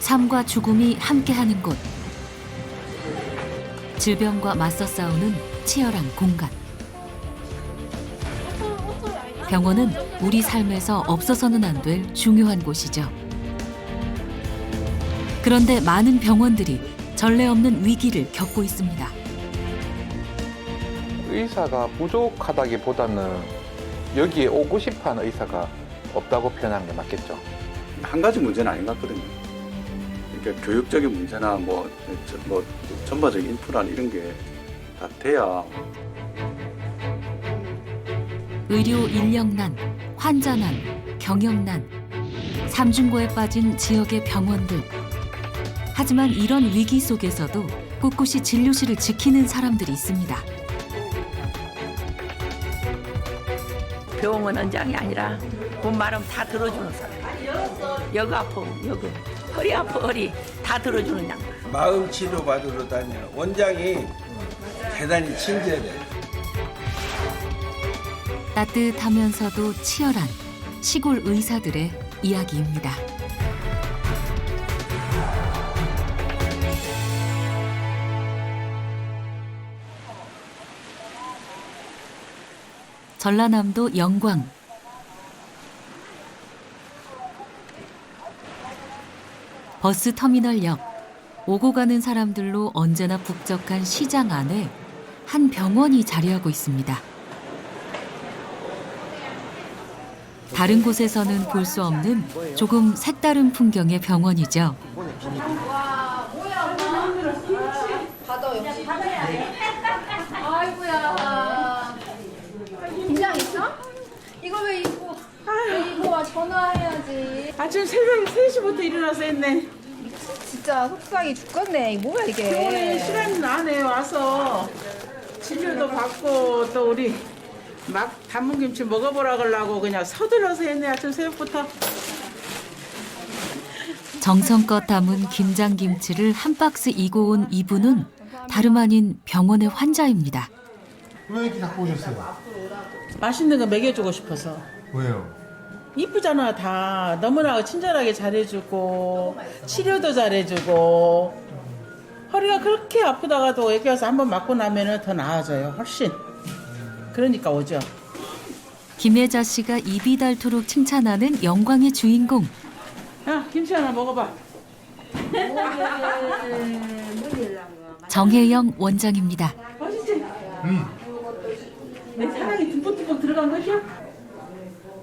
삶과 죽음이 함께하는 곳. 질병과 맞서 싸우는 치열한 공간. 병원은 우리 삶에서 없어서는 안 될 중요한 곳이죠. 그런데 많은 병원들이 전례 없는 위기를 겪고 있습니다. 의사가 부족하다기보다는 여기에 오고 싶어하는 의사가 없다고 표현하는 게 맞겠죠. 한 가지 문제는 아닌 것 같거든요. 그러니까 교육적인 문제나 전반적인 인프라 이런 게 다 돼야. 의료 인력난, 환자난, 경영난, 삼중고에 빠진 지역의 병원들. 하지만 이런 위기 속에서도 꿋꿋이 진료실을 지키는 사람들이 있습니다. 병원 원장이 아니라 돈 말하면 다 들어주는 사람. 여기 아파, 여기 허리 아파, 허리 다 들어주는 양. 마음 치료 받으러 다니는 원장이 대단히 친절해. 따뜻하면서도 치열한 시골 의사들의 이야기입니다. 전라남도 영광. 버스 터미널역. 오고 가는 사람들로 언제나 북적한 시장 안에 한 병원이 자리하고 있습니다. 다른 곳에서는 볼 수 없는 조금 색다른 풍경의 병원이죠. 아이고야. 긴장 있어? 이거 왜 입고? 이거 와 전화해야지. 아침 새벽 3시부터 일어나서 했네. 진짜 속상해 죽겠네. 이거 뭐야 이게? 병원에 시간 안에 와서 진료도 받고 또 우리 막 담은김치 먹어보라 그러려고 그냥 서둘러서 했네. 아침 새벽부터. 정성껏 담은 김장김치를 한 박스 이고 온 이분은 다름 아닌 병원의 환자입니다. 왜 이렇게 갖고 오셨어요? 맛있는 거 먹여주고 싶어서. 왜요? 이쁘잖아 다. 너무나 친절하게 잘해주고 치료도 잘해주고 허리가 그렇게 아프다가도 여기 와서 한번 맞고 나면 더 나아져요. 훨씬. 그러니까 오죠. 김혜자 씨가 입이 닳도록 칭찬하는 영광의 주인공. 야 김치 하나 먹어봐. 정혜영 원장입니다. 맛있지? 내 사랑이 듬뿍듬뿍 들어간 것이야?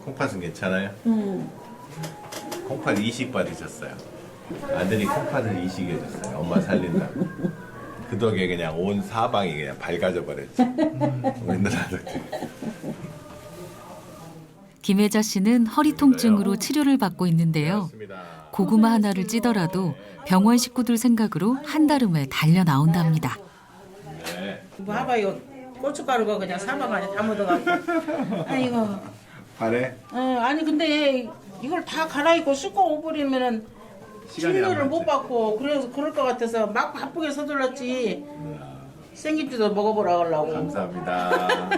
콩팥은 괜찮아요? 응. 콩팥 이식 받으셨어요. 아들이 콩팥을 이식해줬어요. 엄마 살린다고. 그 덕에 그냥 온 사방이 그냥 밝아져 버렸지. 맨날 아들들. 김혜자 씨는 허리 통증으로 치료를 받고 있는데요. 고구마 하나를 찌더라도 병원 식구들 생각으로 한달음에 달려 나온답니다. 뭐 봐봐 이거 고춧가루가 그냥 사방 안에 다 묻어가지고. 아이고. 발에 아니 근데 이걸 다 갈아입고 씻고 오버리면은 진료를 못 받고 그래서 그럴 것 같아서 막 바쁘게 서둘렀지. 생김치도 먹어보라 하려고. 감사합니다.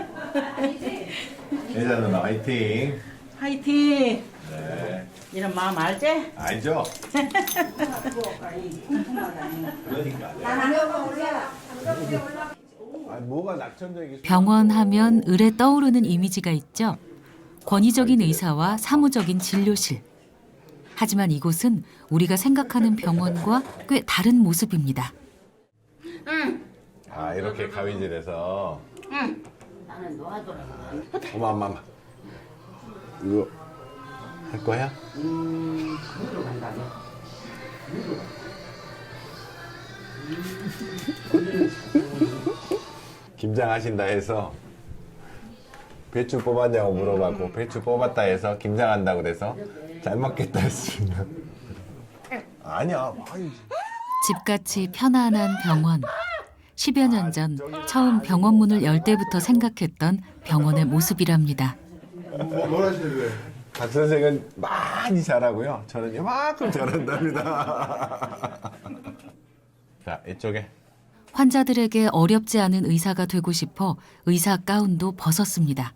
예자 누나 화이팅. 화이팅. 네. 이런 마음 알지? 알죠? 그러니까. 뭐가 낙천적이. 병원 하면 을에 떠오르는 이미지가 있죠. 권위적인 의사와 사무적인 진료실. 하지만 이곳은 우리가 생각하는 병원과 꽤 다른 모습입니다. 아 이렇게 가위질해서. 나는 놓아줘. 엄마. 이거 할 거야? 김장하신다 해서 배추 뽑았냐고 물어봤고 배추 뽑았다 해서 김장한다고 그래서 잘 먹겠다 했습니다. 아니야. 집같이 편안한 병원. 10여 년 전 처음 병원 문을 열 때부터 생각했던 병원의 모습이랍니다. 뭘 하시는데? 박 선생은 많이 잘하고요. 저는 이만큼 잘한답니다. 자, 이쪽에. 환자들에게 어렵지 않은 의사가 되고 싶어 의사 가운도 벗었습니다.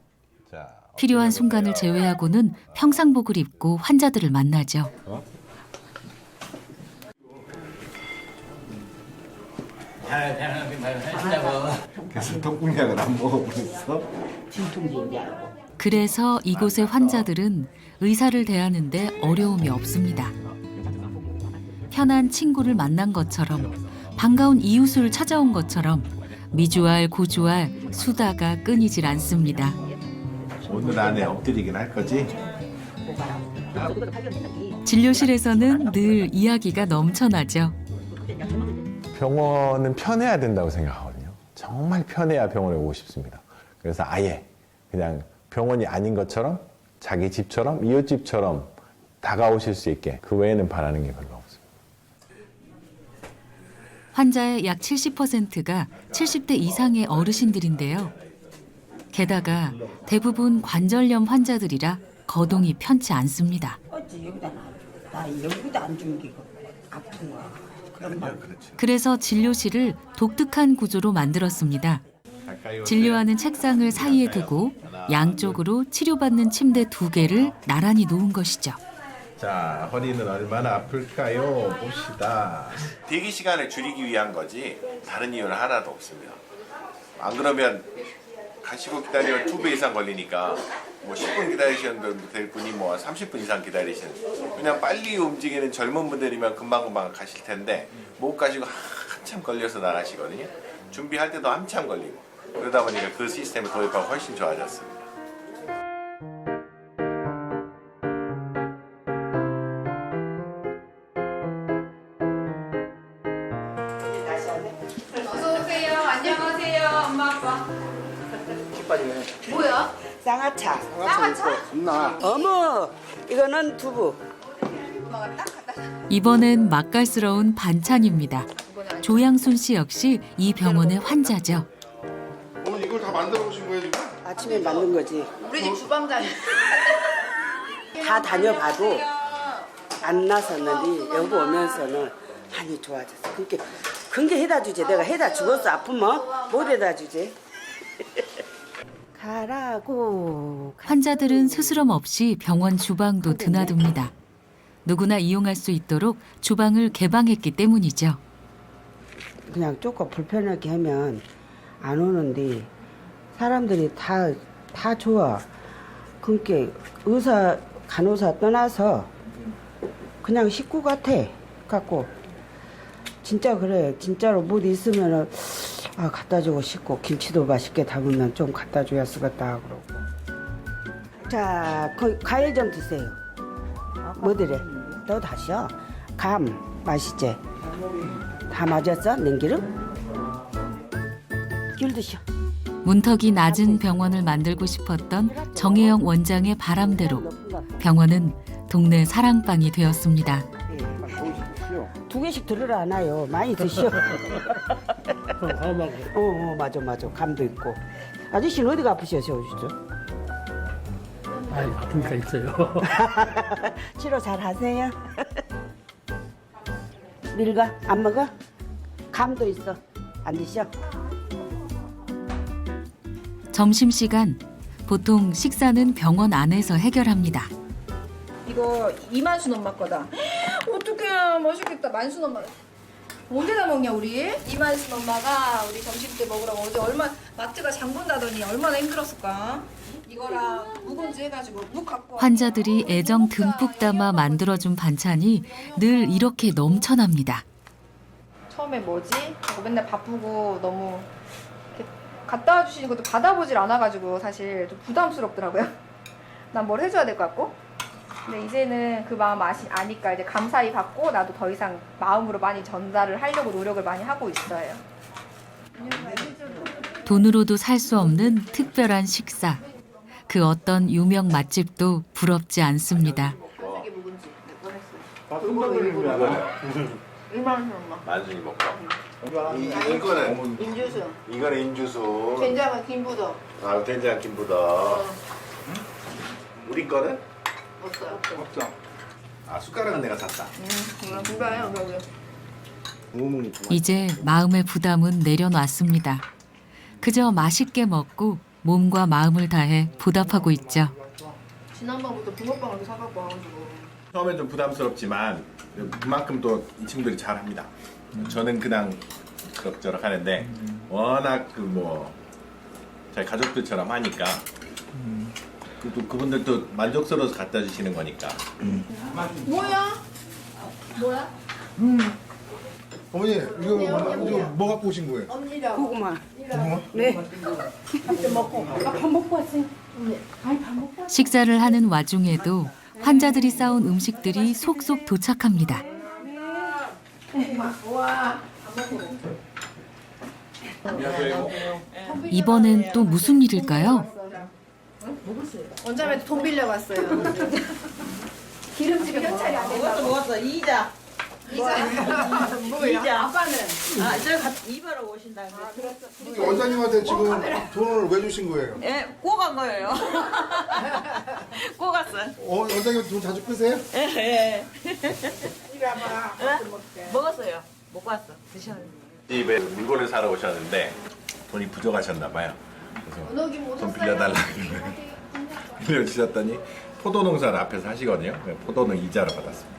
자, 필요한 순간을 제외하고는 평상복을 입고 환자들을 만나죠. 그래서 통풍약을 안 먹어보겠어? 그래서 이곳의 환자들은 의사를 대하는데 어려움이 없습니다. 편한 친구를 만난 것처럼 반가운 이웃을 찾아온 것처럼 미주알 고주알 수다가 끊이질 않습니다. 오늘 안에 엎드리긴 할 거지? 진료실에서는 늘 이야기가 넘쳐나죠. 병원은 편해야 된다고 생각하거든요. 정말 편해야 병원에 오고 싶습니다. 그래서 아예 그냥 병원이 아닌 것처럼 자기 집처럼 이웃집처럼 다가오실 수 있게 그 외에는 바라는 게 별로 없습니다. 환자의 약 70%가 70대 이상의 어르신들인데요. 게다가 대부분 관절염 환자들이라 거동이 편치 않습니다. 어찌 여기다 나 여기다 안 주는 게 아픈 거야. 그래서 진료실을 독특한 구조로 만들었습니다. 진료하는 책상을 사이에 두고 양쪽으로 치료받는 침대 2개를 나란히 놓은 것이죠. 자, 허리는 얼마나 아플까요? 봅시다. 대기 시간을 줄이기 위한 거지 다른 이유는 하나도 없습니다. 안 그러면 가시고 기다리면 2배 이상 걸리니까 뭐 10분 기다리시는 될 분이 뭐 30분 이상 기다리시는, 그냥 빨리 움직이는 젊은 분들이면 금방금방 가실 텐데 못 가시고 한참 걸려서 나가시거든요. 준비할 때도 한참 걸리고, 그러다 보니까 그 시스템을 도입하고 훨씬 좋아졌습니다. 어서 오세요. 안녕하세요. 엄마 아빠. 뭐야? 쌍화차. 쌍화차? 어머, 이거는 두부. 엄마가 딱 갖다 줘. 이번엔 맛깔스러운 반찬입니다. 조양순 씨 역시 이 병원의 환자죠. 어머니 이걸 다 만들어 보신 거예요 지금? 아침에 만든 거지. 우리 집 주방장. 다 다녀봐도 안 나섰는데 여기 오면서는 많이 좋아졌어. 그게 해다 주지. 내가 해다 죽었어. 아프면 못 해다 주지. 가라고. 환자들은 스스럼 없이 병원 주방도 드나듭니다. 누구나 이용할 수 있도록 주방을 개방했기 때문이죠. 그냥 조금 불편하게 하면 안 오는데 사람들이 다 좋아. 그러니까 의사 간호사 떠나서 그냥 식구 같아 갖고 진짜 그래. 진짜로 못 있으면은 갖다 주고 싶고 김치도 맛있게 담으면 좀 갖다 줘야 쓰겠다 그러고. 자, 과일 좀 드세요. 뭐 드래? 너 다시요. 감 맛있지? 다 맞았어? 냉기름? 귤 드셔. 문턱이 낮은 병원을 만들고 싶었던 정혜영 원장의 바람대로 병원은 동네 사랑방이 되었습니다. 2개씩 들으라 하나요? 많이 드셔. 맞아. 감도 있고. 아저씨는 어디가 아프셔서 오시죠? 아프니까 있어요. 치료 잘 하세요. 밀가 안 먹어? 감도 있어. 안 드셔? 점심시간 보통 식사는 병원 안에서 해결합니다. 이거 이만순 엄마 거다. 어떡해. 맛있겠다. 만순 엄마. 언제다 먹냐 우리? 이만순 엄마가 우리 점심 때 먹으라고 어제 마트가 장 본다더니 얼마나 힘들었을까. 이거랑 묵은지 해가지고 묵 갖고. 환자들이 애정 듬뿍 담아 만들어준 반찬이 늘 이렇게 넘쳐납니다. 처음에 뭐지? 하고 맨날 바쁘고 너무 이렇게 갖다 주시는 것도 받아보질 않아가지고 사실 좀 부담스럽더라고요. 난 뭘 해줘야 될 것 같고. 근데 이제는 그 마음 아니까 이제 감사히 받고 나도 더 이상 마음으로 많이 전달을 하려고 노력을 많이 하고 있어요. 돈으로도 살 수 없는 특별한 식사. 그 어떤 유명 맛집도 부럽지 않습니다. 만순이 먹고. 이거는 인주수. 이거는 인주수. 된장은 김부더. 된장 김부더. 우리 거는? 없어요. 없어. 숟가락은 내가 샀다. 누가요 여기. 이제 마음의 부담은 내려놨습니다. 그저 맛있게 먹고 몸과 마음을 다해 보답하고 있죠. 지난번부터 붕어빵을 사갖고 와가지고. 처음엔 좀 부담스럽지만 그만큼 또 이 친구들이 잘합니다. 저는 그냥 그럭저럭 하는데 워낙 그 뭐 저희 가족들처럼 하니까 그분들도 만족스러워서 갖다 주시는 거니까. 뭐야? 어머니 이거 뭐 갖고 오신 거예요? 고구마. 식사를 하는 와중에도 환자들이 싸온 음식들이 속속 도착합니다. 이번엔 또 무슨 일일까요? 원장님한테 돈 빌려갔어요. 기름집에 현찰이 안 된다고. 먹었어. 이자. 뭐야? 아빠는? 저 이바로 오신다고. 원장님한테 지금 돈을 왜 주신 거예요? 예, 꼬간 거예요. 꼬갔어. 원장님 돈 자주 끄세요? 예. 먹었어요. 먹고 왔어. 드셔요. 집에 물건을 사러 오셨는데 돈이 부족하셨나 봐요. 그래서 돈 빌려달라고 빌려주셨더니 포도 농사를 앞에서 하시거든요. 포도는 이자로 받았습니다.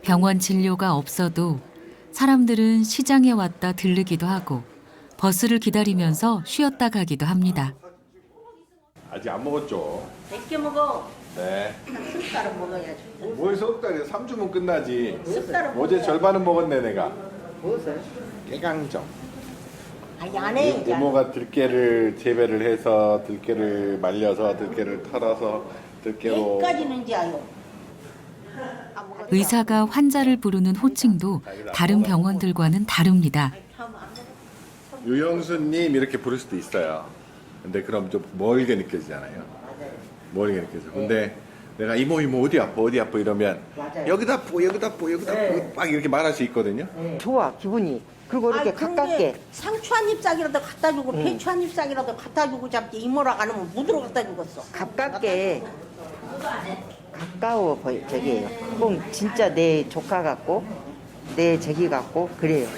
병원 진료가 없어도 사람들은 시장에 왔다 들르기도 하고 버스를 기다리면서 쉬었다 가기도 합니다. 아직 안 먹었죠? 몇 개 먹어? 네. 숟가락 먹어야지. 뭘 석달에 3주면 끝나지. 숟가락 어제 절반은 먹었네 내가. 깨강정. 아니 안 해. 이제. 이모가 들깨를 재배를 해서 들깨를 말려서 들깨를 털어서 들깨로. 여기까지는 이제 아요. 의사가 환자를 부르는 호칭도 다른 병원들과는 다릅니다. 유영수님 이렇게 부를 수도 있어요. 근데 그럼 좀 멀게 느껴지잖아요. 멀게 느껴져. 근데 내가 이모 어디 아파 이러면 여기다 아프고 막 이렇게 말할 수 있거든요. 좋아 기분이. 그리고 이렇게 가깝게. 상추 한 잎싹이라도 갖다 주고 배추 한 잎싹이라도 갖다 주고 잡지 이모랑 안 하면 무드로 갖다 주겠어. 가깝게. 가까워 보여 저기예요. 꼭 진짜 내 조카 같고 내 저기 같고 그래요.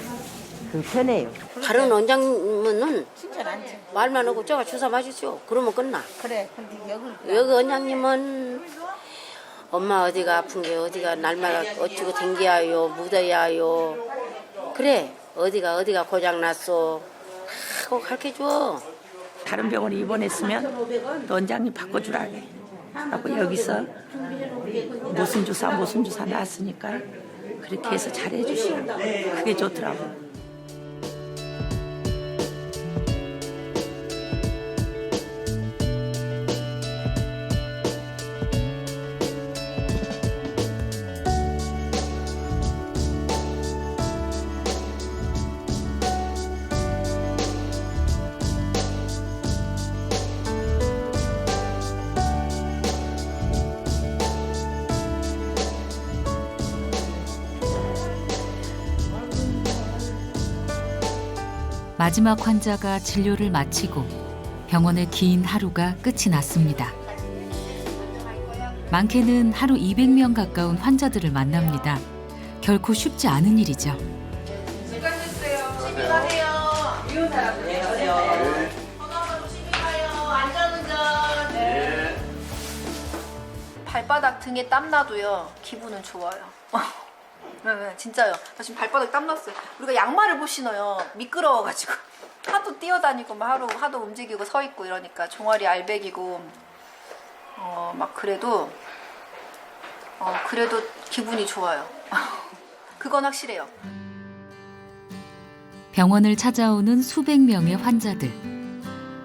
그 편해요. 다른 원장님은 진짜 많지. 말만 하고 저가 주사 맞으시오. 그러면 끝나. 그래. 근데 여기 원장님은 엄마 어디가 아픈 게 어디가 날마다 어찌고 댕기야요 묻어야요. 그래 어디가 고장 났어 하고 가르쳐줘. 다른 병원에 입원했으면 원장님 바꿔주라 해. 하고 여기서 무슨 주사 나왔으니까 그렇게 해서 잘해주시고 그게 좋더라고. 마지막 환자가 진료를 마치고 병원의 긴 하루가 끝이 났습니다. 많게는 하루 200명 가까운 환자들을 만납니다. 결코 쉽지 않은 일이죠. 수고하셨어요. 조심히 가세요. 이혼 사람들. 건강한 조심히 가요. 안전운전. 네. 발바닥 등에 땀 나도요. 기분은 좋아요. 네, 진짜요. 나 지금 발바닥 땀 났어요. 우리가 양말을 못 신어요. 미끄러워가지고 하도 뛰어다니고 막 하도 움직이고 서 있고 이러니까 종아리 알배기고 막 그래도 기분이 좋아요. 그건 확실해요. 병원을 찾아오는 수백 명의 환자들.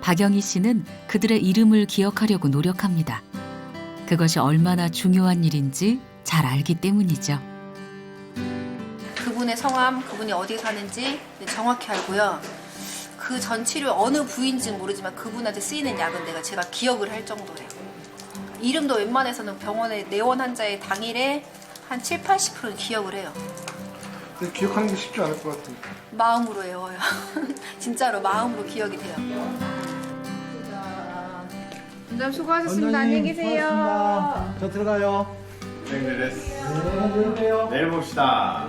박영희 씨는 그들의 이름을 기억하려고 노력합니다. 그것이 얼마나 중요한 일인지 잘 알기 때문이죠. 그분의 성함, 그분이 어디 사는지 정확히 알고요. 그 전 치료 어느 부위인지는 모르지만 그분한테 쓰이는 약은 제가 기억을 할 정도예요. 이름도 웬만해서는 병원에 내원 환자의 당일에 한 7, 80%는 기억을 해요. 근데 기억하는 게 쉽지 않을 것 같아요. 마음으로 외워요. 진짜로 마음으로 기억이 돼요. 원장님 수고하셨습니다. 안녕히 계세요. 저 들어가요. 내일 봅시다.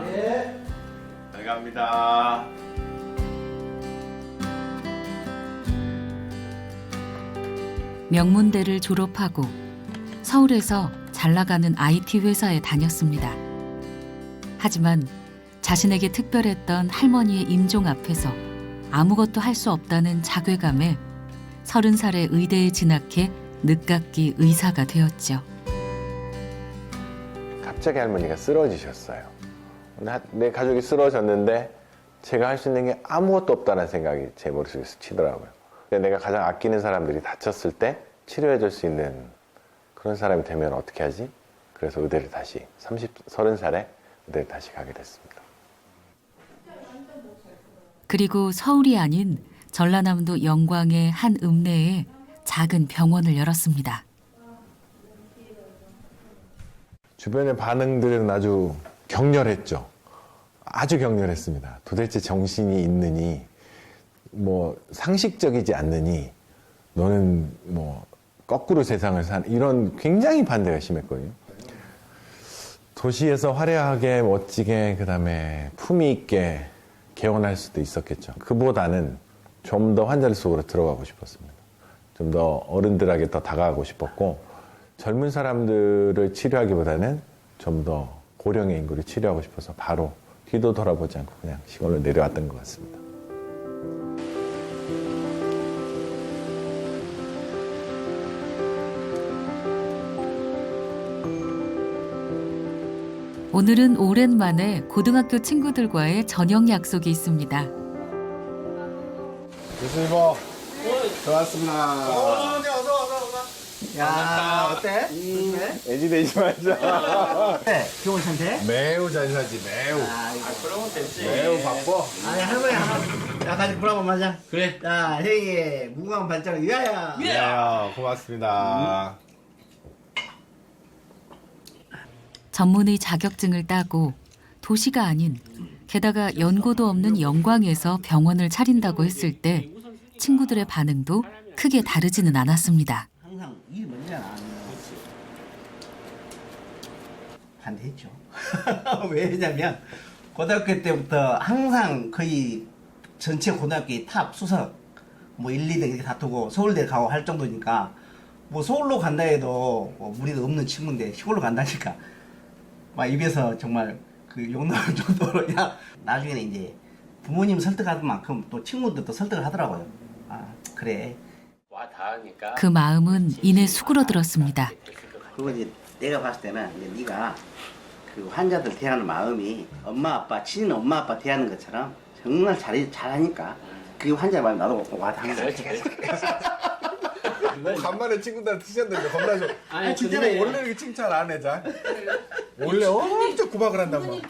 잘 갑니다. 명문대를 졸업하고 서울에서 잘 나가는 IT 회사에 다녔습니다. 하지만 자신에게 특별했던 할머니의 임종 앞에서 아무것도 할 수 없다는 자괴감에 30살에 의대에 진학해 늦깎이 의사가 되었죠. 갑자기 할머니가 쓰러지셨어요. 내 가족이 쓰러졌는데 제가 할 수 있는 게 아무것도 없다는 생각이 제 머릿속에서 치더라고요. 내가 가장 아끼는 사람들이 다쳤을 때 치료해 줄 수 있는 그런 사람이 되면 어떻게 하지? 그래서 의대를 다시 30살에 의대를 다시 가게 됐습니다. 그리고 서울이 아닌 전라남도 영광의 한 읍내에 작은 병원을 열었습니다. 주변의 반응들은 아주 격렬했죠. 아주 격렬했습니다. 도대체 정신이 있느니, 뭐 상식적이지 않느니, 너는 뭐 거꾸로 세상을 이런 굉장히 반대가 심했거든요. 도시에서 화려하게 멋지게 그다음에 품위 있게 개원할 수도 있었겠죠. 그보다는 좀 더 환자들 속으로 들어가고 싶었습니다. 좀 더 어른들에게 더 다가가고 싶었고, 젊은 사람들을 치료하기보다는 좀 더 고령의 인구를 치료하고 싶어서 바로 뒤도 돌아보지 않고 그냥 시골로 내려왔던 것 같습니다. 오늘은 오랜만에 고등학교 친구들과의 저녁 약속이 있습니다. 교수님어 좋았습니다. 야, 어때? 애지대지 말자. 네, 좋은 상태? 매우 잘 사지 매우. 그러면 됐지. 매우 바빠. 아니, 할머니 한번 같이 불러보면 하자. 그래. 자, 행의 무궁한 발전을 위하여. 네, 고맙습니다. 전문의 자격증을 따고 도시가 아닌 게다가 연고도 없는 영광에서 병원을 차린다고 했을 때 친구들의 반응도 크게 다르지는 않았습니다. 항상 일이 먼저야. 반대했죠. 왜냐면 고등학교 때부터 항상 거의 전체 고등학교의 탑 수석 뭐 1, 2등 이렇게 다투고 서울대 가고 할 정도니까 뭐 서울로 간다 해도 뭐 무리가 없는 친구인데 시골로 간다니까 막 입에서 정말 그 욕 나올 정도로 야 나중에는 이제 부모님 설득하는 만큼 또 친구들도 설득을 하더라고요. 아 그래. 그 마음은 이내 수그러들었습니다. 그리고 이제 내가 봤을 때는 이제 네가 그 환자들 대하는 마음이 엄마 아빠 친인 엄마 아빠 대하는 것처럼 정말 잘하니까 그 환자 마음 나도 와닿는 거야. 간만에 친구들한테 티셨는데 겁나 좋아. 아니, 진짜 근데- 원래 이렇게 칭찬 안 해, 잘. 원래 엄청 구박을 한단 말이야.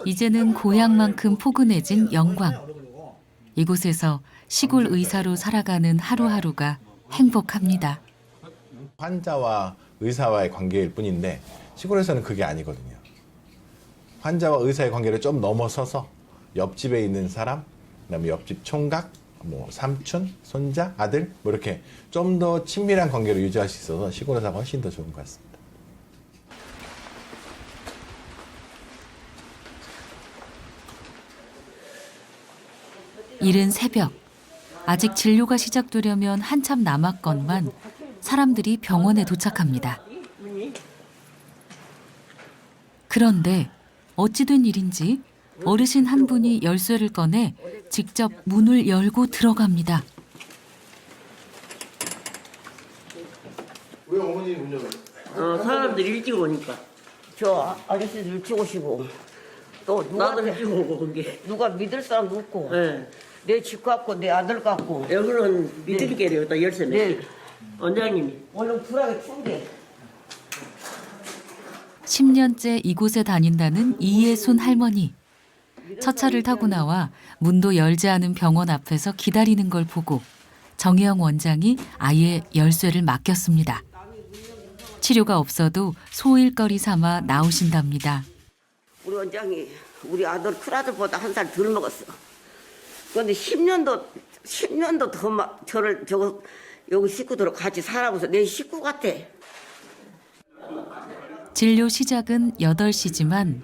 이제는 고향만큼 포근해진 영광. 이곳에서 시골 의사로 살아가는 하루하루가 행복합니다. 환자와 의사와의 관계일 뿐인데 시골에서는 그게 아니거든요. 환자와 의사의 관계를 좀 넘어서서 옆집에 있는 사람, 그다음에 옆집 총각, 뭐 삼촌, 손자, 아들 뭐 이렇게 좀 더 친밀한 관계를 유지할 수 있어서 시골에서가 훨씬 더 좋은 것 같습니다. 이른 새벽, 아직 진료가 시작되려면 한참 남았건만 사람들이 병원에 도착합니다. 그런데 어찌된 일인지 어르신 한 분이 열쇠를 꺼내 직접 문을 열고 들어갑니다. 왜 어머니 문 열어요? 사람들이 일찍 오니까. 저 아저씨도 일찍 오시고 또 나도 누구한테 일찍 오고 그게. 누가 믿을 사람도 없고 네. 내 집 같고 내 아들 같고 여기는 믿을게요. 여기다 열쇠 네. 원장님이. 원래 불하게 춘게 10년째 이곳에 다닌다는 이예순 할머니. 첫 차를 타고 나와 문도 열지 않은 병원 앞에서 기다리는 걸 보고 정혜영 원장이 아예 열쇠를 맡겼습니다. 치료가 없어도 소일거리 삼아 나오신답니다. 우리 원장이 우리 아들 큰아들보다 한 살 덜 먹었어. 그런데 10년도 더 저를 여기 식구들하고 같이 살아보면서 내 식구 같아. 진료 시작은 8시지만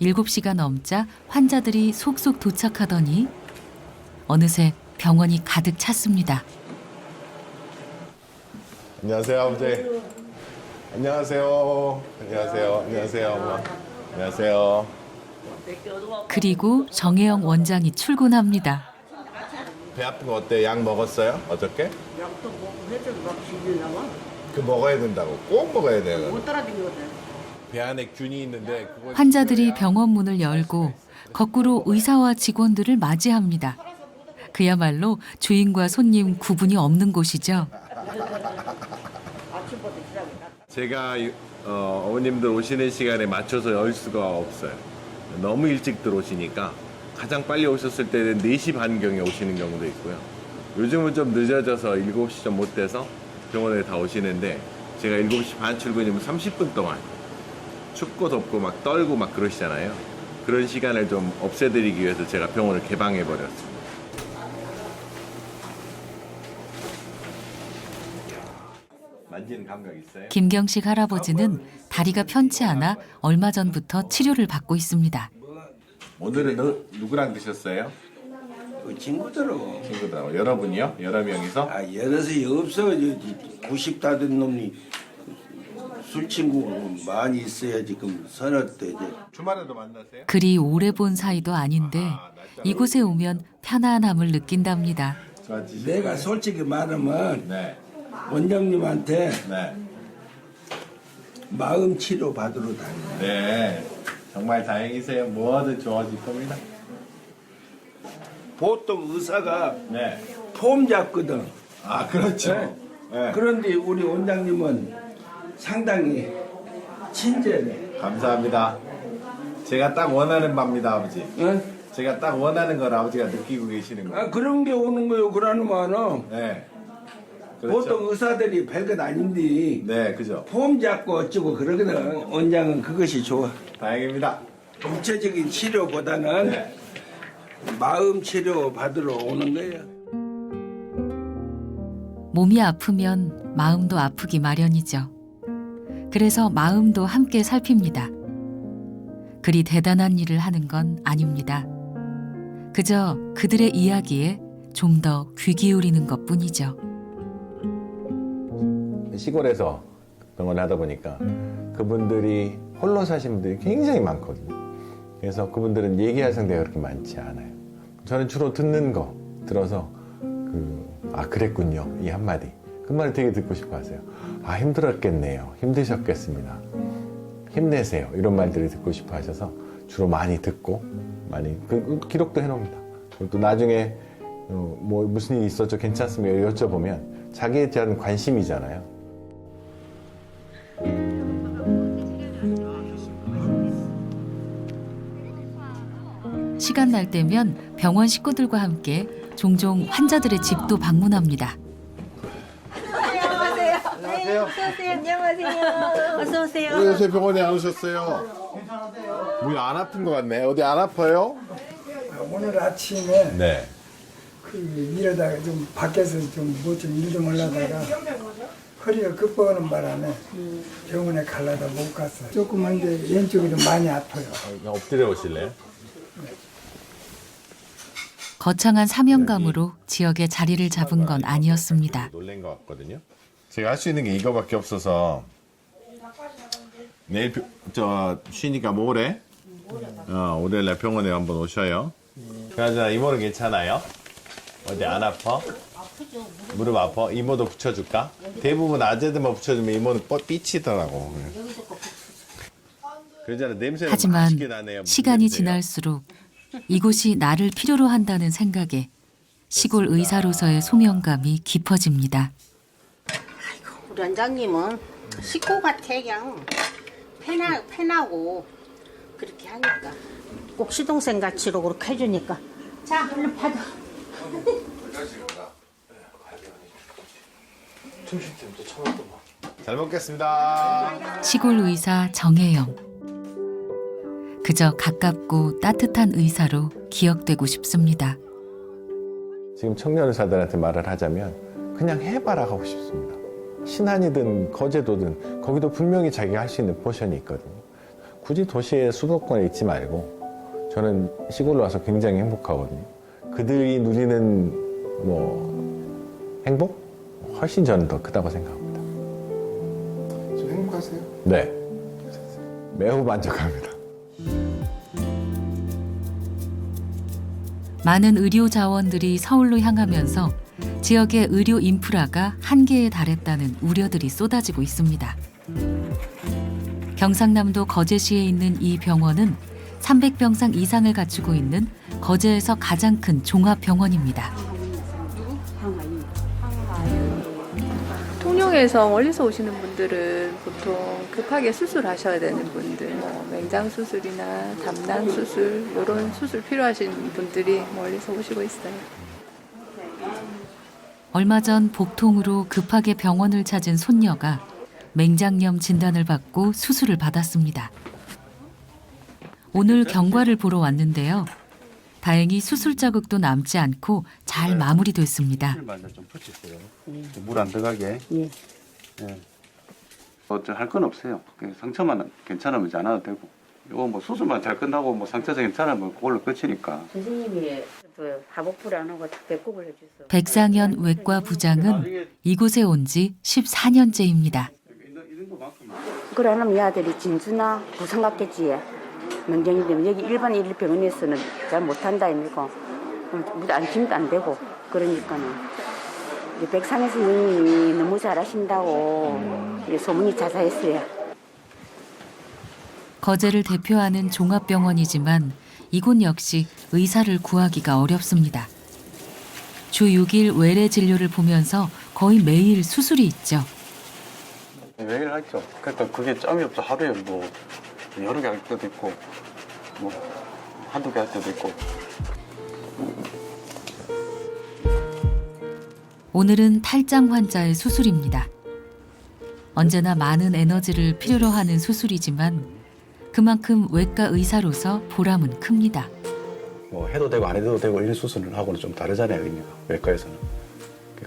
7시가 넘자 환자들이 속속 도착하더니 어느새 병원이 가득 찼습니다. 안녕하세요, 아버지. 안녕하세요. 안녕하세요. 안녕하세요. 어머. 안녕하세요. 그리고 정혜영 원장이 출근합니다. 배 아픈 거 어때? 약 먹었어요? 어저께? 약도 먹고 해줘도 막 비리나와. 그 먹어야 된다고. 꼭 먹어야 돼요. 못 따라다니거든. 배 안에 균이 있는데 그거 환자들이 병원 문을 열고 거꾸로 의사와 직원들을 맞이합니다. 그야말로 주인과 손님 구분이 없는 곳이죠. 제가 어머님들 오시는 시간에 맞춰서 열 수가 없어요. 너무 일찍 들어오시니까 가장 빨리 오셨을 때는 4시 반경에 오시는 경우도 있고요. 요즘은 좀 늦어져서 7시 좀 못 돼서 병원에 다 오시는데 제가 7시 반 출근이면 30분 동안 춥고 덥고 막 떨고 막 그러시잖아요. 그런 시간을 좀 없애드리기 위해서 제가 병원을 개방해버렸습니다. 만지는 감각 있어요? 김경식 할아버지는 다리가 편치 않아 얼마 전부터 치료를 받고 있습니다. 오늘은 누구랑 드셨어요? 친구들하고. 친구들하고. 여러분이요? 여러 명이서? 여럿이 없어. 90다 된 놈이 술 친구 많이 있어야 지금 서너 때 이제. 주말에도 만나세요? 그리 오래 본 사이도 아닌데 이곳에 오면 편안함을 느낀답니다. 내가 솔직히 말하면 네. 원장님한테 네. 마음 치료 받으러 다녀요. 네. 정말 다행이세요. 뭐든 좋아질 겁니다. 보통 의사가 네. 폼 잡거든. 아, 그렇죠. 네. 네. 그런데 우리 원장님은 상당히 친절해. 감사합니다. 제가 딱 원하는 바입니다, 아버지. 응? 제가 딱 원하는 걸 아버지가 느끼고 계시는 거예요. 아, 그런 게 오는 거요. 그러면은 네. 그렇죠. 보통 의사들이 별것 아닌데 네, 그죠. 폼 잡고 어쩌고 그러거든. 원장은 그것이 좋아. 다행입니다. 구체적인 치료보다는 네. 마음 치료 받으러 오는 거예요. 몸이 아프면 마음도 아프기 마련이죠. 그래서 마음도 함께 살핍니다. 그리 대단한 일을 하는 건 아닙니다. 그저 그들의 이야기에 좀 더 귀 기울이는 것뿐이죠. 시골에서 병원을 하다 보니까 그분들이 홀로 사신 분들이 굉장히 많거든요. 그래서 그분들은 얘기할 상대가 그렇게 많지 않아요. 저는 주로 듣는 거 들어서 그랬군요. 이 한마디. 그 말을 되게 듣고 싶어 하세요. 아, 힘들었겠네요. 힘드셨겠습니다. 힘내세요. 이런 말들을 듣고 싶어 하셔서 주로 많이 듣고 많이 기록도 해놓습니다. 그리고 또 나중에 뭐 무슨 일이 있었죠? 괜찮습니까? 여쭤보면 자기에 대한 관심이잖아요. 시간 날 때면 병원 식구들과 함께 종종 환자들의 집도 방문합니다. 안녕하세요. 안녕하세요. 어서오세요. 안녕하세요. 어서오세요. 왜 요새 병원에 안 오셨어요? 뭐 안 아픈 것 같네. 어디 안 아파요? 오늘 아침에 네. 이러다가 좀 밖에서 좀 뭐 좀 일 좀 하려다가 허리가 급박하는 바람에 병원에 가려다 못 갔어요. 조금만 이제 왼쪽이 좀 많이 아파요. 엎드려 보실래요? 거창한 사명감으로 지역에 자리를 잡은 건 아니었습니다. 놀란 것 같거든요. 제가 할 수 있는 게 이거밖에 없어서 내일 쉬니까 모레 월요일날 병원에 한번 오셔요. 그나저나 이모는 괜찮아요? 어디 안 아파? 아프죠. 무릎 아파? 이모도 붙여줄까? 대부분 아재들만 붙여주면 이모는 삐치더라고. 그러잖아. 냄새는 하지만 맛있게 나네요. 시간이 냄새요. 지날수록 이곳이 나를 필요로 한다는 생각에 시골 의사로서의 소명감이 깊어집니다. 우리 원장님은 식구 같아 그냥 편하고 그렇게 하니까 꼭 시동생 같이로 그렇게 해주니까 자 얼른 받아. 잘 먹겠습니다. 시골 의사 정혜영. 그저 가깝고 따뜻한 의사로 기억되고 싶습니다. 지금 청년 의사들한테 말을 하자면 그냥 해봐라 하고 싶습니다. 신안이든 거제도든 거기도 분명히 자기가 할 수 있는 포션이 있거든요. 굳이 도시의 수도권에 있지 말고 저는 시골로 와서 굉장히 행복하거든요. 그들이 누리는 행복? 훨씬 저는 더 크다고 생각합니다. 행복하세요? 네. 매우 만족합니다. 많은 의료 자원들이 서울로 향하면서 지역의 의료 인프라가 한계에 달했다는 우려들이 쏟아지고 있습니다. 경상남도 거제시에 있는 이 병원은 300병상 이상을 갖추고 있는 거제에서 가장 큰 종합병원입니다. 통영에서 멀리서 오시는 분들은 보통 급하게 수술하셔야 되는 분들, 뭐 맹장 수술이나 담낭 수술 이런 수술 필요하신 분들이 멀리서 오시고 있어요. 얼마 전 복통으로 급하게 병원을 찾은 손녀가 맹장염 진단을 받고 수술을 받았습니다. 오늘 경과를 보러 왔는데요. 다행히 수술 자국도 남지 않고 잘 마무리됐습니다. 좀 붙이세요. 물 안 들어가게. 예. 예. 할 건 없어요. 상처만 괜찮으면 이제 안 해도 되고. 이거 뭐 수술만 잘 끝나고 뭐 상처 괜찮으면 그걸로 끝이니까. 선생님이 하복부를 안 하고 다 배꼽을 해주세요. 백상현 외과 부장은 이곳에 온 지 14년째입니다. 그걸 안 하면 이 아들이 진주나 부상 같겠지. 명정이 되면 여기 일반 1병원에서는 잘 못한다 이니까 안심도 안 되고 그러니까는 백상현 선생님이 너무 잘하신다고 소문이 자자했어요. 거제를 대표하는 종합병원이지만 이곳 역시 의사를 구하기가 어렵습니다. 주 6일 외래 진료를 보면서 거의 매일 수술이 있죠. 매일 하죠. 그러니까 그게 짬이 없어. 하루에 뭐 여러 개 할 때도 있고 뭐 한두 개 할 때도 있고. 오늘은 탈장 환자의 수술입니다. 언제나 많은 에너지를 필요로 하는 수술이지만 그만큼 외과 의사로서 보람은 큽니다. 뭐 해도 되고 안 해도 되고 이런 수술을 하고는 좀 다르잖아요, 의미가 외과에서는.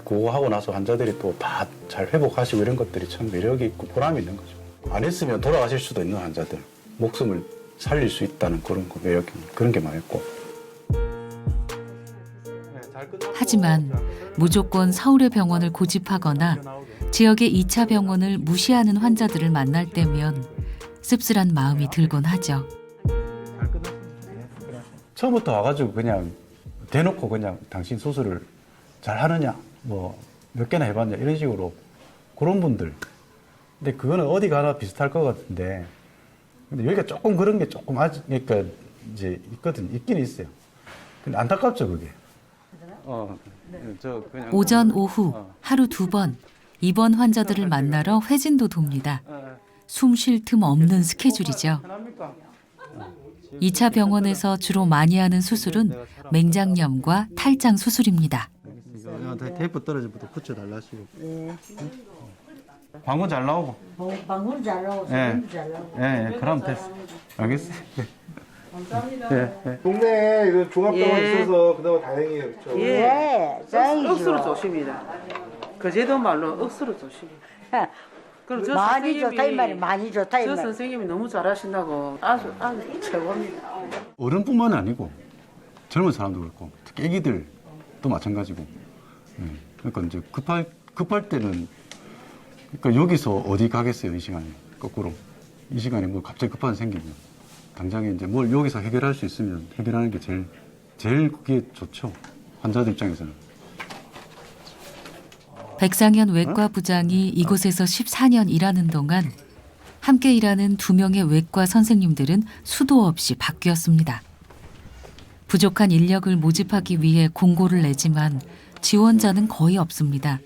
그거 하고 나서 환자들이 또 다 잘 회복하시고 이런 것들이 참 매력이 있고 보람이 있는 거죠. 안 했으면 돌아가실 수도 있는 환자들, 목숨을 살릴 수 있다는 그런 거 매력, 그런 게 많았고. 하지만 무조건 서울의 병원을 고집하거나 지역의 2차 병원을 무시하는 환자들을 만날 때면 씁쓸한 마음이 들곤 하죠. 처음부터 와가지고 그냥 대놓고 그냥 당신 수술을 잘 하느냐, 뭐 몇 개나 해봤냐 이런 식으로 그런 분들. 근데 그거는 어디 가나 비슷할 것 같은데, 근데 여기가 조금 그런 게 조금 아직 그러니까 이제 있긴 있어요. 근데 안타깝죠 그게. 그냥 오전 오후 하루 2번 입원 환자들을 만나러 회진도 돕니다. 숨 쉴 틈 없는 스케줄이죠. 2차 병원에서 주로 많이 하는 수술은 맹장염과 탈장 수술입니다. 테이프 떨어져부터 붙여달라시고. 방문 잘 나오고. 방문 잘 나오고 예. 소문도 잘 나오고. 예, 그럼 됐어. 알겠어요. 감사합니다. 예. 동네에 이런 종합병원 있어서 그나마 다행이에요, 그렇죠? 예, 짱이죠. 억수로 좋습니다. 거제도 말로 억수로 좋습니다. 그럼 저 많이 선생님이- 좋다 이 말이 많이 좋다 이 저 말. 선생님이 너무 잘하신다고 아주 최고입니다. 어른뿐만 아니고 젊은 사람도 그렇고 특히 애기들도 마찬가지고. 그러니까 이제 급할 때는 그러니까 여기서 어디 가겠어요 이 시간에. 거꾸로 이 시간에 뭐 갑자기 급한 일 생기면 당장에 이제 뭘 여기서 해결할 수 있으면 해결하는 게 제일 그게 좋죠, 환자들 입장에서는. 백상현 외과 부장이 이곳에서 14년 일하는 동안 함께 일하는 2명의 외과 선생님들은 수도 없이 바뀌었습니다. 부족한 인력을 모집하기 위해 공고를 내지만 지원자는 거의 없습니다.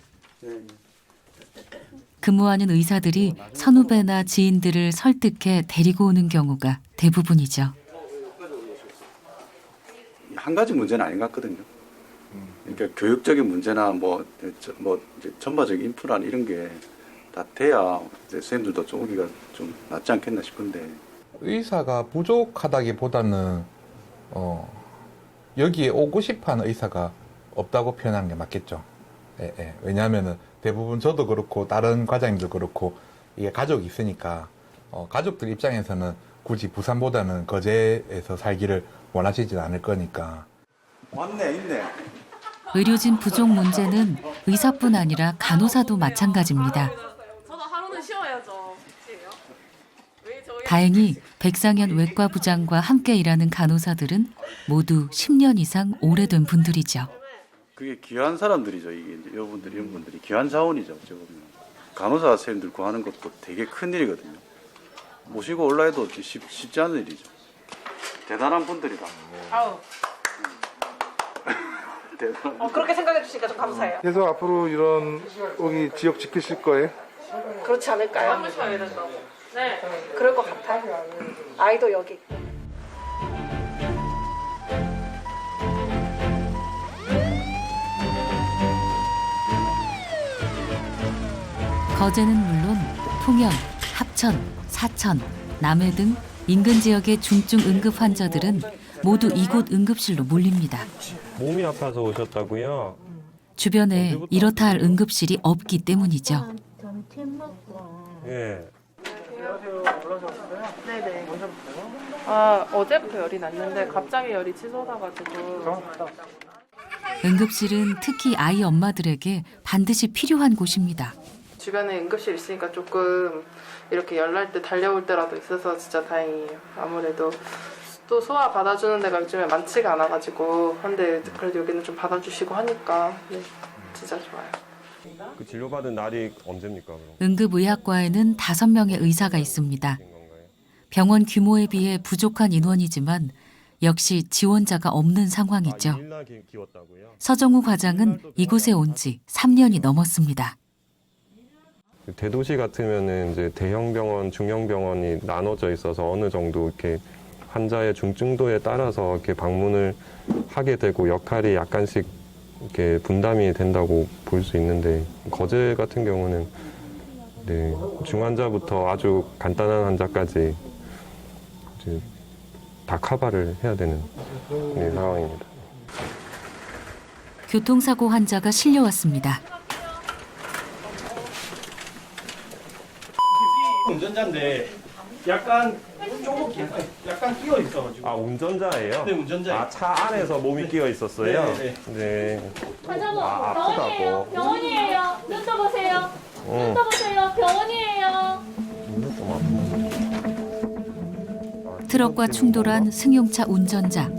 근무하는 의사들이 선후배나 지인들을 설득해 데리고 오는 경우가 대부분이죠. 한 가지 문제는 아닌 것 같거든요. 그러니까 교육적인 문제나 뭐 이제 전반적인 인프라나 이런 게 다 돼야 이제 선생님들도 좀 오기가 좀 낫지 않겠나 싶은데. 의사가 부족하다기보다는 여기에 오고 싶어하는 의사가 없다고 표현하는 게 맞겠죠. 예. 왜냐하면은 대부분 저도 그렇고 다른 과장님도 그렇고 이게 가족이 있으니까 가족들 입장에서는 굳이 부산보다는 거제에서 살기를 원하시진 않을 거니까. 왔네, 있네. 의료진 부족 문제는 의사뿐 아니라 간호사도 마찬가지입니다. 저도 하루는 쉬어야죠. 다행히 백상현 외과부장과 함께 일하는 간호사들은 모두 10년 이상 오래된 분들이죠. 그게 귀한 사람들이죠. 이게 이제 여러분들 이런 분들이 귀한 자원이죠. 어찌 보면 간호사 선생님들 구하는 것도 되게 큰 일이거든요. 모시고 올라해도 쉽지 않은 일이죠. 대단한 분들이다. 아우. 대단한. 그렇게 생각해 주시니까 좀 감사해요. 계속 앞으로 이런 여기 지역 지키실 거예요? 그렇지 않을까요? 네. 그럴 것 같아요. 아이도 여기. 거제는 물론 통영, 합천, 사천, 남해 등 인근 지역의 중증 응급 환자들은 모두 이곳 응급실로 몰립니다. 몸이 아파서 오셨다고요? 주변에 이렇다 할 응급실이 없기 때문이죠. 예. 네네. 아, 어제부터 열이 났는데 갑자기 열이 치솟아가지고. 응급실은 특히 아이 엄마들에게 반드시 필요한 곳입니다. 주변에 응급실 있으니까 조금 이렇게 열날 때 달려올 때라도 있어서 진짜 다행이에요. 아무래도 또 소아 받아주는 데가 요즘에 많지가 않아가지고 근데 그래도 여기는 좀 받아주시고 하니까 네, 진짜 좋아요. 그 진료받은 날이 언제입니까? 그럼? 응급의학과에는 5명의 의사가 있습니다. 병원 규모에 비해 부족한 인원이지만 역시 지원자가 없는 상황이죠. 서정우 과장은 이곳에 온 지 3년이 넘었습니다. 대도시 같으면은 이제 대형 병원, 중형 병원이 나눠져 있어서 어느 정도 이렇게 환자의 중증도에 따라서 이렇게 방문을 하게 되고 역할이 약간씩 이렇게 분담이 된다고 볼 수 있는데 거제 같은 경우는 네, 중환자부터 아주 간단한 환자까지 이제 다 커버를 해야 되는 네, 상황입니다. 교통사고 환자가 실려왔습니다. 운전자인데 약간 끼어 있어가지고. 아 운전자예요? 네, 운전자. 아 차 안에서 몸이 끼어 있었어요? 네. 네. 환자분 아프다고. 병원이에요. 눈 떠보세요. 눈 떠보세요. 병원이에요. 트럭과 충돌한 승용차 운전자.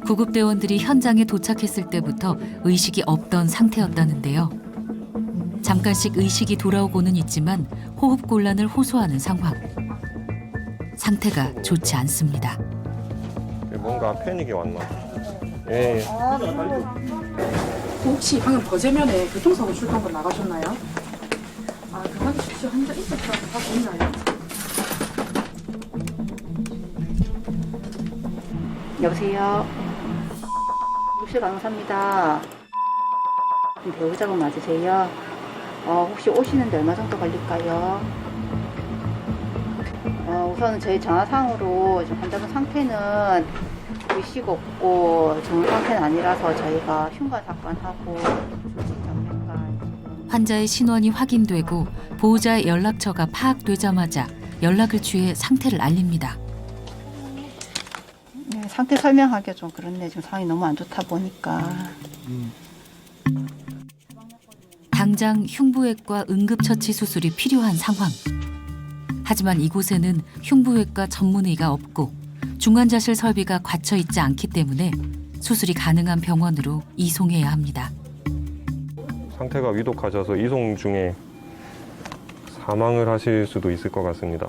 구급대원들이 현장에 도착했을 때부터 의식이 없던 상태였다는데요. 잠깐씩 의식이 돌아오고는 있지만 호흡곤란을 호소하는 상황. 상태가 좋지 않습니다. 뭔가 패닉이 왔나? 예. 혹시 방금 거제면에 교통사고 출동번 나가셨나요? 아, 그만 주십시오. 환자 있었다고 하고 있나요? 여보세요. 응급실 간호사입니다. 배우자분 맞으세요? 혹시 오시는데 얼마 정도 걸릴까요? 우선은 저희 전화상으로 지금 환자분 상태는 의식 없고 정상 상태는 아니라서 저희가 흉관 삭관하고 환자의 신원이 확인되고 보호자의 연락처가 파악되자마자 연락을 취해 상태를 알립니다. 네, 상태 설명하기가 좀 그렇네. 지금 상황이 너무 안 좋다 보니까. 당장 흉부외과 응급처치 수술이 필요한 상황. 하지만 이곳에는 흉부외과 전문의가 없고 중환자실 설비가 갖춰 있지 않기 때문에 수술이 가능한 병원으로 이송해야 합니다. 상태가 위독하셔서 이송 중에 사망을 하실 수도 있을 것 같습니다.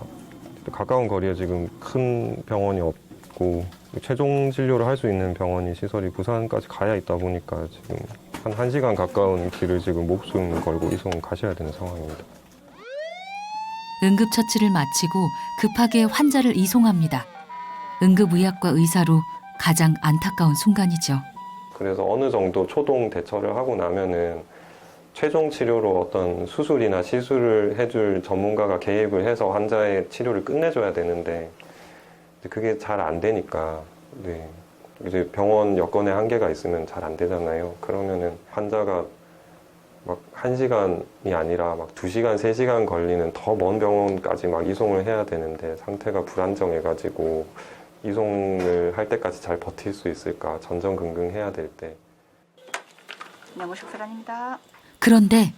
가까운 거리에 지금 큰 병원이 없고 최종 진료를 할 수 있는 병원이 시설이 부산까지 가야 있다 보니까 지금 한 1시간 가까운 길을 지금 목숨 걸고 이송 가셔야 되는 상황입니다. 응급처치를 마치고 급하게 환자를 이송합니다. 응급의학과 의사로 가장 안타까운 순간이죠. 그래서 어느 정도 초동 대처를 하고 나면은 최종 치료로 어떤 수술이나 시술을 해줄 전문가가 개입을 해서 환자의 치료를 끝내줘야 되는데 그게 잘 안 되니까 네. 이제 병원 여건에 한계가 있으면 잘 안 되잖아요. 그러면은 환자가 막 1시간이 아니라 막 2시간, 3시간 걸리는 더 먼 병원까지 막 이송을 해야 되는데 상태가 불안정해가지고 이송을 할 때까지 잘 버틸 수 있을까 전전긍긍해야 될 때. 영어식 사람입니다. 그런데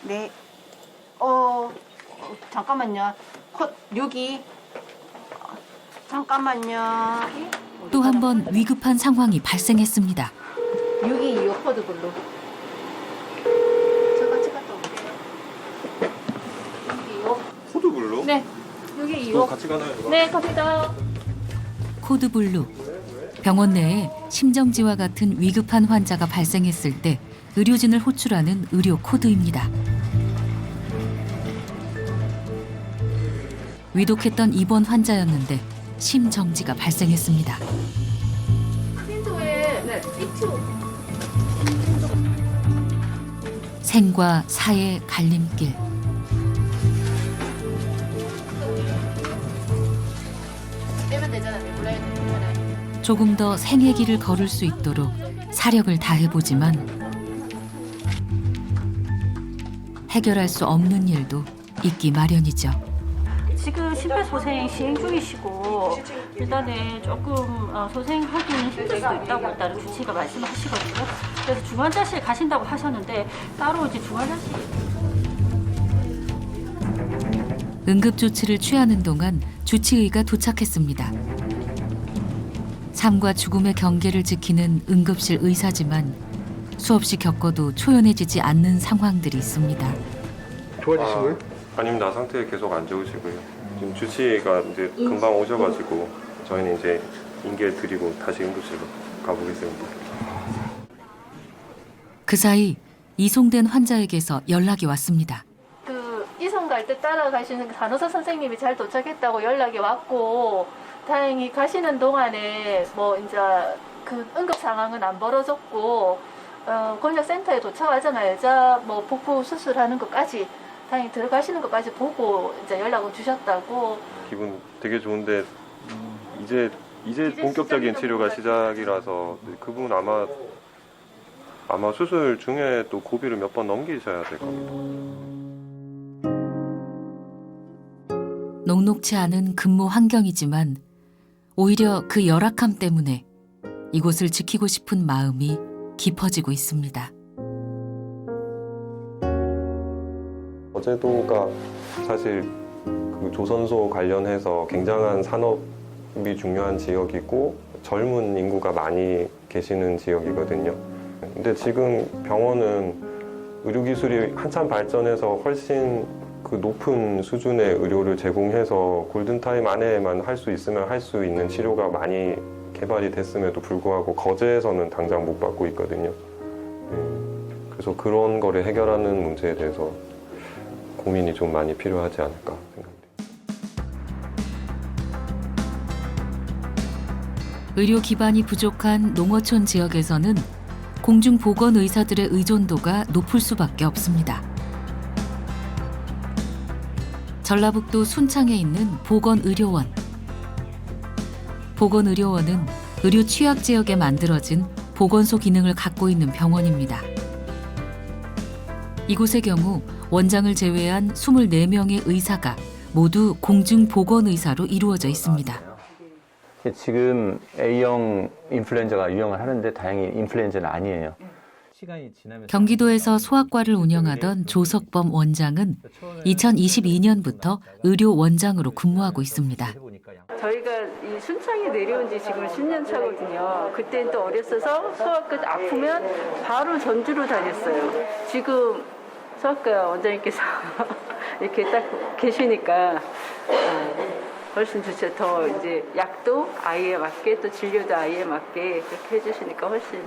네. 잠깐만요. 여기 잠깐만요. 또 한 번 위급한 상황이 발생했습니다. 6225 코드블루. 저 같이 갔다 올게요. 6225. 코드블루? 네. 6225. 같이 가나요? 누가? 네, 갑니다. 코드블루. 병원 내에 심정지와 같은 위급한 환자가 발생했을 때 의료진을 호출하는 의료 코드입니다. 위독했던 입원 환자였는데 심정지가 발생했습니다. 네. 생과 사의 갈림길. 빼면 되잖아요. 몰라요. 괜찮아요. 조금 더 생의 길을 걸을 수 있도록 사력을 다해보지만 해결할 수 없는 일도 있기 마련이죠. 지금 심폐소생 시행 중이시고 일단은 조금 소생하기는 힘들 수도 있다고 일단은 주치의가 말씀하시거든요. 그래서 중환자실 가신다고 하셨는데 따로 이제 중환자실 응급조치를 취하는 동안 주치의가 도착했습니다. 삶과 죽음의 경계를 지키는 응급실 의사지만 수없이 겪어도 초연해지지 않는 상황들이 있습니다. 좋아지시고요? 아닙니다. 상태 계속 안 좋으시고요. 지금 주치의가 이제 금방 오셔가지고 저희는 이제 인계를 드리고 다시 응급실로 가보겠습니다. 그 사이 이송된 환자에게서 연락이 왔습니다. 그 이송 갈 때 따라가시는 간호사 선생님이 잘 도착했다고 연락이 왔고 다행히 가시는 동안에 뭐 이제 그 응급 상황은 안 벌어졌고 권역센터에 도착하자마자 뭐 복부 수술하는 것까지 다행히 들어가시는 것까지 보고 이제 연락을 주셨다고. 기분 되게 좋은데 이제 본격적인 치료가 시작이라서 그분 아마 수술 중에 또 고비를 몇 번 넘기셔야 될 겁니다. 녹록치 않은 근무 환경이지만 오히려 그 열악함 때문에 이곳을 지키고 싶은 마음이 깊어지고 있습니다. 어제도가 사실 그 조선소 관련해서 굉장한 산업이 중요한 지역이고 젊은 인구가 많이 계시는 지역이거든요. 근데 지금 병원은 의료기술이 한참 발전해서 훨씬 그 높은 수준의 의료를 제공해서 골든타임 안에만 할 수 있으면 할 수 있는 치료가 많이 개발이 됐음에도 불구하고 거제에서는 당장 못 받고 있거든요. 그래서 그런 거를 해결하는 문제에 대해서 고민이 좀 많이 필요하지 않을까 생각합니다. 의료 기반이 부족한 농어촌 지역에서는 공중보건 의사들의 의존도가 높을 수밖에 없습니다. 전라북도 순창에 있는 보건의료원. 보건의료원은 의료 취약 지역에 만들어진 보건소 기능을 갖고 있는 병원입니다. 이곳의 경우 원장을 제외한 24명의 의사가 모두 공중보건의사로 이루어져 있습니다. 지금 A형 인플루엔자가 유행을 하는데 다행히 인플루엔자는 아니에요. 경기도에서 소아과를 운영하던 조석범 원장은 2022년부터 의료원장으로 근무하고 있습니다. 저희가 이 순창에 내려온 지 지금 10년 차거든요. 그때는 또 어렸어서 소아과 아프면 바로 전주로 다녔어요. 지금 소아과 원장님께서 이렇게 딱 계시니까 훨씬 좋죠. 더 이제 약도 아이에 맞게 또 진료도 아이에 맞게 그렇게 해주시니까 훨씬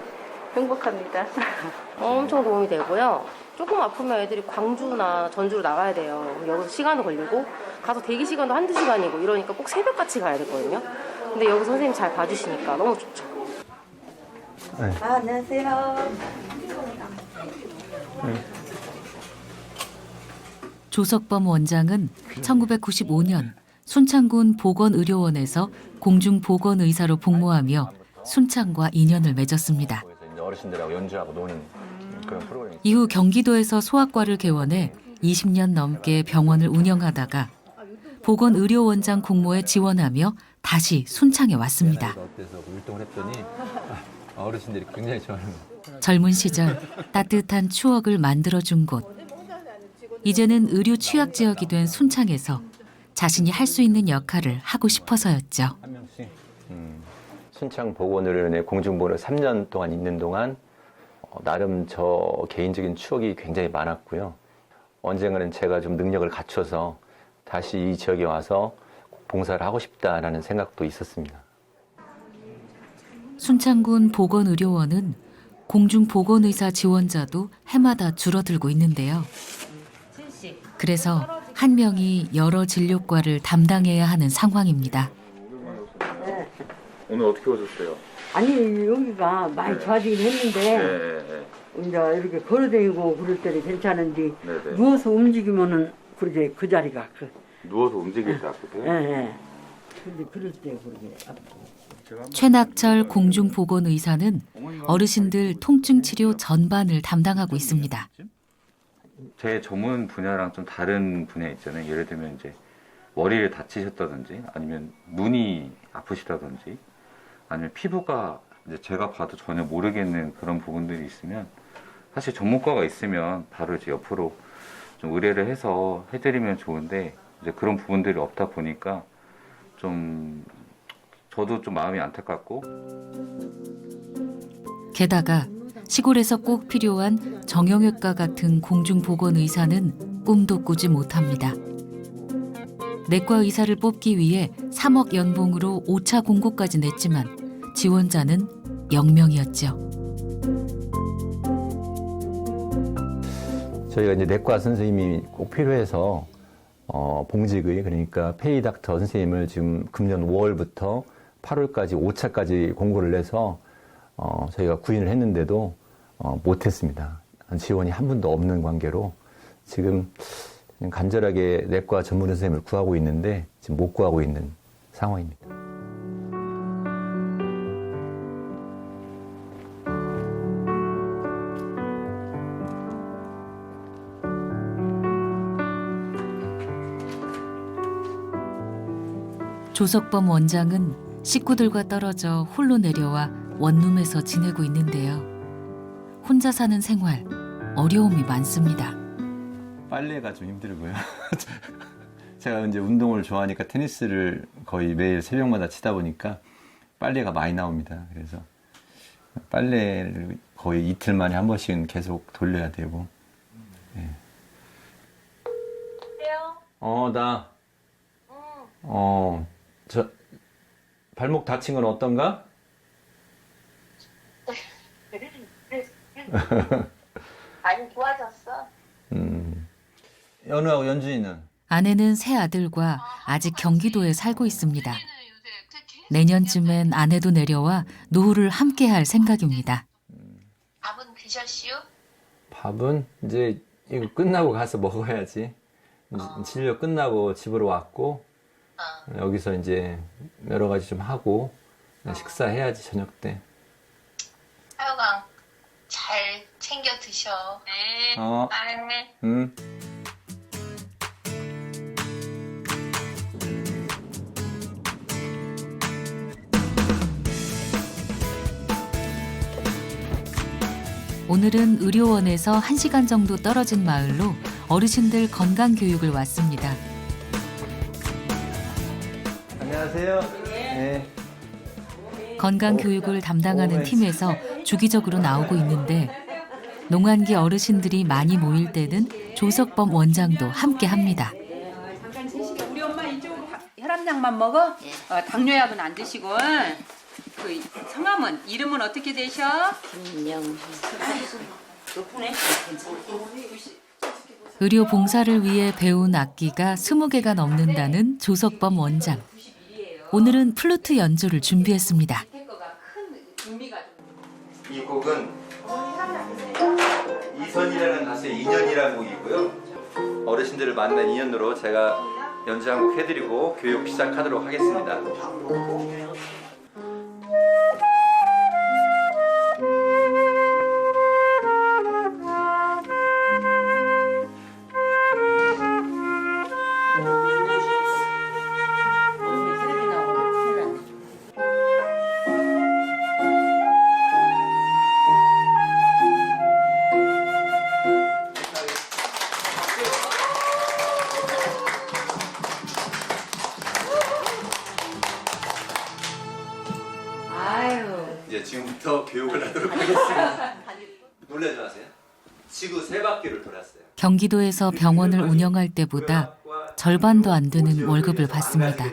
행복합니다. 엄청 도움이 되고요. 조금 아프면 애들이 광주나 전주로 나가야 돼요. 여기서 시간도 걸리고 가서 대기 시간도 한두 시간이고 이러니까 꼭 새벽같이 가야 되거든요. 근데 여기 선생님 잘 봐주시니까 너무 좋죠. 네. 안녕하세요. 조석범 원장은 1995년 순창군 보건의료원에서 공중보건의사로 복무하며 순창과 인연을 맺었습니다. 어르신들하고 연주하고 노는 그런 프로그램이 이후 경기도에서 소아과를 개원해 20년 넘게 병원을 운영하다가 보건의료원장 공모에 지원하며 다시 순창에 왔습니다. 어때서 활동을 했더니 어르신들이 굉장히 좋아하는 거예요. 젊은 시절 따뜻한 추억을 만들어준 곳. 이제는 의료 취약 지역이 된 순창에서 자신이 할 수 있는 역할을 하고 싶어서였죠. 순창보건의료원에 공중보건을 3년 동안 있는 동안 나름 저 개인적인 추억이 굉장히 많았고요. 언젠가는 제가 좀 능력을 갖춰서 다시 이 지역에 와서 봉사를 하고 싶다라는 생각도 있었습니다. 순창군 보건의료원은 공중보건의사 지원자도 해마다 줄어들고 있는데요. 그래서 한 명이 여러 진료과를 담당해야 하는 상황입니다. 오늘 어떻게 오셨어요? 아니 여기가 많이 좋아지긴 했는데 이제 이렇게 걸어다니고 그럴 때는 괜찮은데 누워서 움직이면은 그렇게 그 자리가 누워서 움직일 때 아프세요? 근데 그럴 때 그렇게 아프고. 최낙철 공중보건의사는 어르신들 통증 치료 전반을 담당하고 있습니다. 제 전문 분야랑 좀 다른 분야 있잖아요. 예를 들면 이제 머리를 다치셨다든지 아니면 눈이 아프시다든지 아니면 피부가 이제 제가 봐도 전혀 모르겠는 그런 부분들이 있으면 사실 전문가가 있으면 바로 이제 옆으로 좀 의뢰를 해서 해드리면 좋은데 이제 그런 부분들이 없다 보니까 좀 저도 좀 마음이 안타깝고 게다가 시골에서 꼭 필요한 정형외과 같은 공중보건의사는 꿈도 꾸지 못합니다. 내과 의사를 뽑기 위해 3억 연봉으로 5차 공고까지 냈지만 지원자는 0명이었죠. 저희가 이제 내과 선생님이 꼭 필요해서 봉직의 그러니까 페이닥터 선생님을 지금 금년 5월부터 8월까지 5차까지 공고를 내서 저희가 구인을 했는데도 못했습니다. 지원이 한 분도 없는 관계로 지금 간절하게 내과 전문 선생님을 구하고 있는데 지금 못 구하고 있는 상황입니다. 조석범 원장은 식구들과 떨어져 홀로 내려와 원룸에서 지내고 있는데요. 혼자 사는 생활, 어려움이 많습니다. 빨래가 좀 힘들고요. 제가 이제 운동을 좋아하니까 테니스를 거의 매일 새벽마다 치다 보니까 빨래가 많이 나옵니다. 그래서 빨래를 거의 이틀 만에 한 번씩은 계속 돌려야 되고. 네. 나. 저 발목 다친 건 어떤가? 많이 좋아졌어. 연우하고 연준이는? 아내는 새 아들과 아직 경기도에 살고 있습니다. 내년쯤엔 아내도 내려와 노후를 함께할 생각입니다. 밥은 드셨시오? 밥은 이제 이거 끝나고 가서 먹어야지. 진료 끝나고 집으로 왔고 여기서 이제 여러 가지 좀 하고 식사해야지 저녁 때. 하여간 잘 챙겨 드셔. 네. 오늘은 의료원에서 1시간 정도 떨어진 마을로 어르신들 건강교육을 왔습니다. 안녕하세요. 네. 건강교육을 담당하는 팀에서 주기적으로 나오고 있는데 농한기 어르신들이 많이 모일 때는 조석범 원장도 함께합니다. 잠깐 제시가 우리 엄마 이쪽으로 혈압약만 먹어? 당뇨약은 안 드시고. 그 성함은 이름은 어떻게 되셔? 김영. 의료 봉사를 위해 배운 악기가 20개가 넘는다는 조석범 원장. 오늘은 플루트 연주를 준비했습니다. 이 곡은 이선이라는 가수의 인연이라는 곡이고요. 어르신들을 만난 인연으로 제가 연주 한 곡 해드리고 교육 시작하도록 하겠습니다. 지금부터 교육을 하도록 하겠습니다. 놀라지 마세요. 지구 3바퀴를 돌았어요. 경기도에서 병원을 운영할 때보다 절반도 안 되는 월급을 받습니다.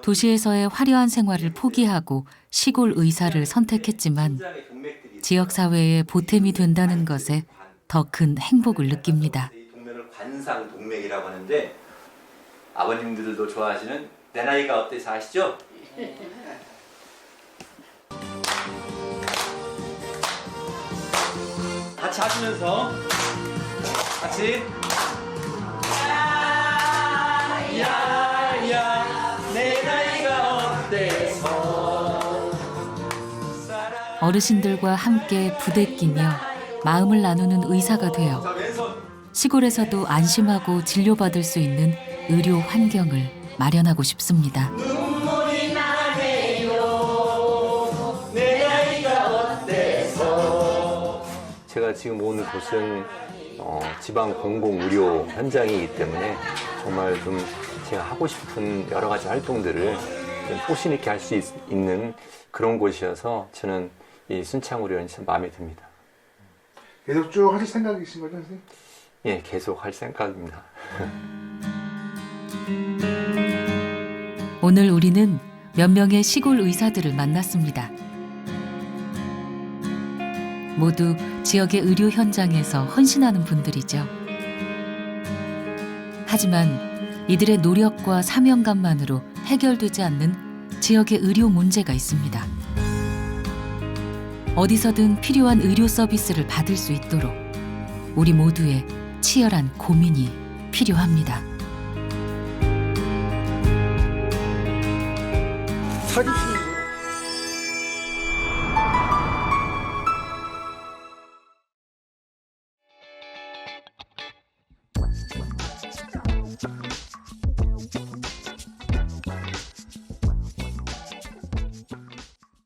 도시에서의 화려한 생활을 포기하고 시골 의사를 선택했지만 지역사회에 보탬이 된다는 것에 더 큰 행복을 느낍니다. 이 동맥을 관상 동맥이라고 하는데 아버님들도 좋아하시는 내 나이가 어때서 아시죠? 같이 하시면서 같이 야야 내 나이가 어때서 어르신들과 함께 부대끼며 마음을 나누는 의사가 되어 시골에서도 안심하고 진료받을 수 있는 의료 환경을 마련하고 싶습니다. 눈물이 나네요 내 나이가 어때서. 제가 지금 온 곳은 지방 공공 의료 현장이기 때문에 정말 좀 제가 하고 싶은 여러 가지 활동들을 좀 소신 있게 할 수 있는 그런 곳이어서 저는 이 순창의료원이 참 마음에 듭니다. 계속 쭉 하실 생각이신 거죠, 선생님? 예, 계속 할 생각입니다. 오늘 우리는 몇 명의 시골 의사들을 만났습니다. 모두 지역의 의료 현장에서 헌신하는 분들이죠. 하지만 이들의 노력과 사명감만으로 해결되지 않는 지역의 의료 문제가 있습니다. 어디서든 필요한 의료 서비스를 받을 수 있도록 우리 모두의 치열한 고민이 필요합니다. 사기